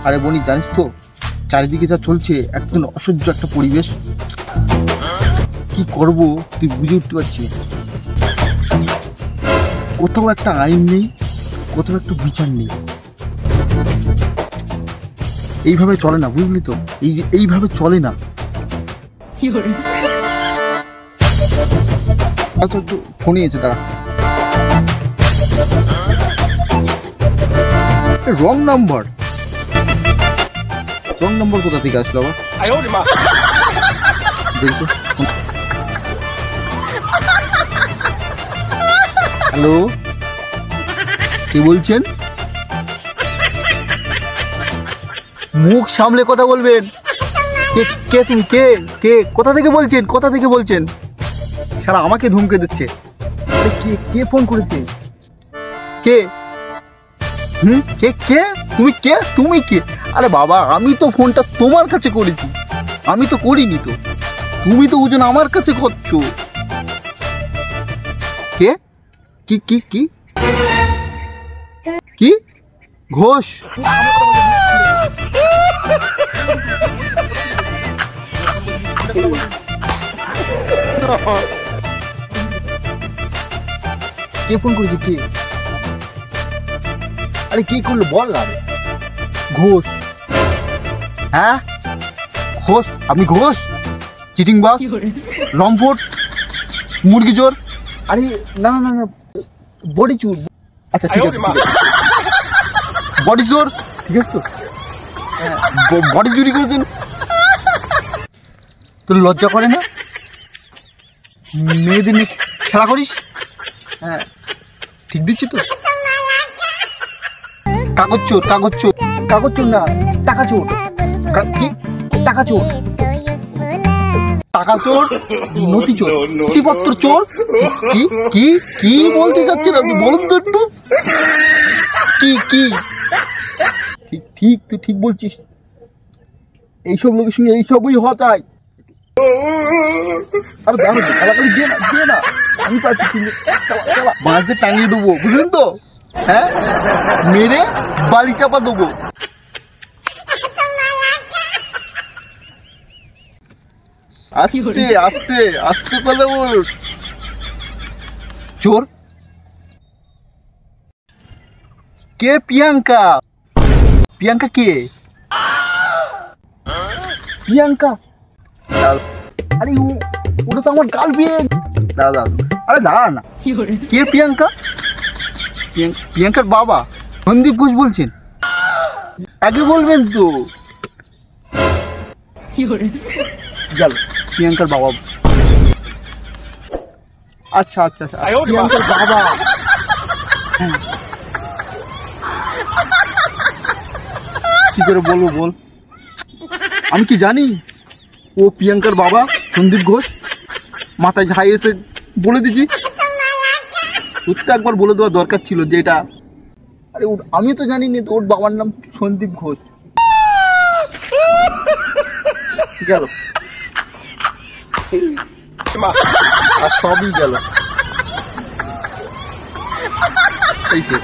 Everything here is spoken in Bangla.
আরে বনি, জানিস তো চারিদিকে যা চলছে, একদম অসহ্য একটা পরিবেশ। কি করব তুই বুঝে উঠতে পারছি না। কোথাও একটা আইন নেই, কোথাও একটা বিচার নেই। এইভাবে চলে না, বুঝলি তো? এইভাবে চলে না। আচ্ছা, একটু ফোনই আছে, দাঁড়া। রং নাম্বার কোথা থেকে আসলো আবার? দেখো। হ্যালো, কে বলছেন? মুখ সামলে কথা বলবেন। কে তুমি? কে কোথা থেকে বলছেন? সারা আমাকে ধমকে দিচ্ছে। আরে কে ফোন করেছে? কে? কে তুমি কে? আরে বাবা, আমি তো ফোনটা তোমার কাছে করেছি, আমি তো করিনি তো। তুমি তো ওজন আমার কাছে করছো। কে? কি ঘোষ? কে ফোন করেছে? কে? আরে কি করলো বল না। ঘোষ? হ্যাঁ ঘোষ, আপনি ঘোষ? চিটিং বাস, লম্পট, মুরগি চোর। আরে না, বডি চোর। আচ্ছা ঠিক আছে, বডি চোর, ঠিক আছে তো। বডি চুরি করেছেন, তোর লজ্জা করে না? মেয়েদের নিয়ে খেলা করিস? হ্যাঁ ঠিক দিচ্ছি তো। কাগজ চোর না, টাকা চোর। কি টাকা চোর? টাকা চোর, নথি চোর, নথিপত্র চোর। কি বলতে চাচ্ছেন আপনি? বলুন তো একটু। কি ঠিক তুই ঠিক বলছিস। এইসব লোকের সঙ্গে এইসবই হওয়া চাই। আরে দিয়ে না, আমি চাচ্ছি বাঁধে টাঙিয়ে দেবো, বুঝলেন তো? হ্যাঁ, মেরে বালি চাপা দেবো। আস্তে কথা বল। চোর কে? প্রিয়াঙ্কা কে? প্রিয়াঙ্কা? আরে ওটা তো আমার গার্লফ্রেন্ড। দাদা, আরে দাঁড়া না। কে প্রিয়াঙ্কা? প্রিয়াঙ্কার বাবা সন্দীপ ঘোষ বলছেন? আগে বলবেন তো। গেল প্রিয়াঙ্কার বাবা। আচ্ছা প্রিয়াঙ্কার বাবা। কি করে বলবো বল? আমি কি জানি ও প্রিয়াঙ্কার বাবা সন্দীপ ঘোষ? মাথায় ঝাই এসে বলে দিছি। তোর একবার বলে দেওয়া দরকার ছিল যে এটা। আরে আমি তো জানি না ওর বাবার নাম সন্দীপ ঘোষ। গেল আর সবই গেল। এই সে